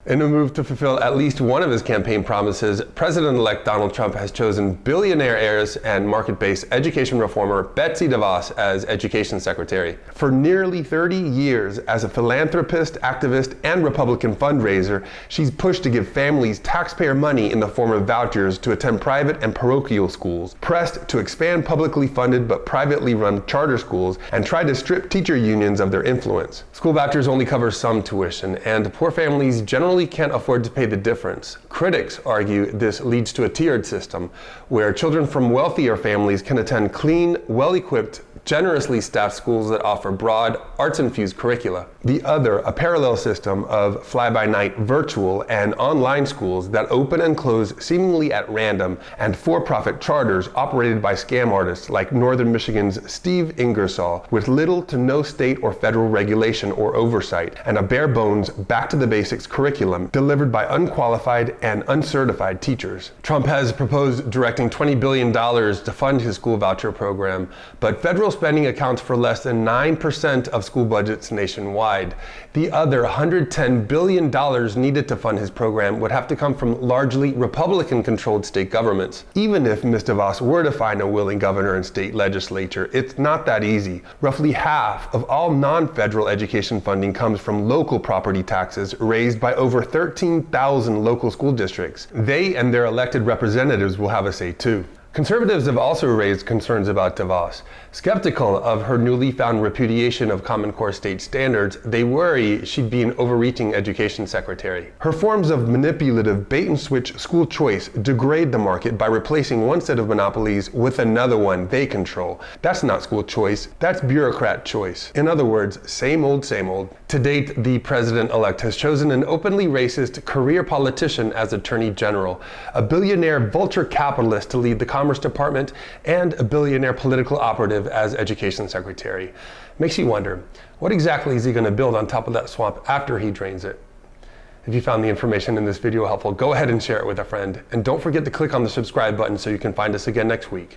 In a move to fulfill at least one of his campaign promises, President-elect Donald Trump has chosen billionaire heiress and market-based education reformer Betsy DeVos as Education Secretary. For nearly 30 years, as a philanthropist, activist, and Republican fundraiser, she's pushed to give families taxpayer money in the form of vouchers to attend private and parochial schools, pressed to expand publicly funded but privately run charter schools, and tried to strip teacher unions of their influence. School vouchers only cover some tuition, and poor families generally can't afford to pay the difference. Critics argue this leads to a tiered system, where children from wealthier families can attend clean, well-equipped, generously staffed schools that offer broad, arts-infused curricula. The other, a parallel system of fly-by-night virtual and online schools that open and close seemingly at random, and for-profit charters operated by scam artists like Northern Michigan's Steve Ingersoll, with little to no state or federal regulation or oversight, and a bare-bones, back-to-the-basics curriculum delivered by unqualified and uncertified teachers. Trump has proposed directing $20 billion to fund his school voucher program, but federal spending accounts for less than 9% of school budgets nationwide. The other $110 billion needed to fund his program would have to come from largely Republican-controlled state governments. Even if Ms. DeVos were to find a willing governor and state legislature, it's not that easy. Roughly half of all non-federal education funding comes from local property taxes raised by over 13,000 local school districts. They and their elected representatives will have a say too. Conservatives have also raised concerns about DeVos. Skeptical of her newly found repudiation of Common Core state standards, they worry she'd be an overreaching education secretary. Her forms of manipulative bait-and-switch school choice degrade the market by replacing one set of monopolies with another one they control. That's not school choice, that's bureaucrat choice. In other words, same old, same old. To date, the president-elect has chosen an openly racist career politician as Attorney General, a billionaire vulture capitalist to lead the Commerce Department, and a billionaire political operative as Education Secretary. Makes you wonder, what exactly is he going to build on top of that swamp after he drains it? If you found the information in this video helpful, go ahead and share it with a friend. And don't forget to click on the subscribe button so you can find us again next week.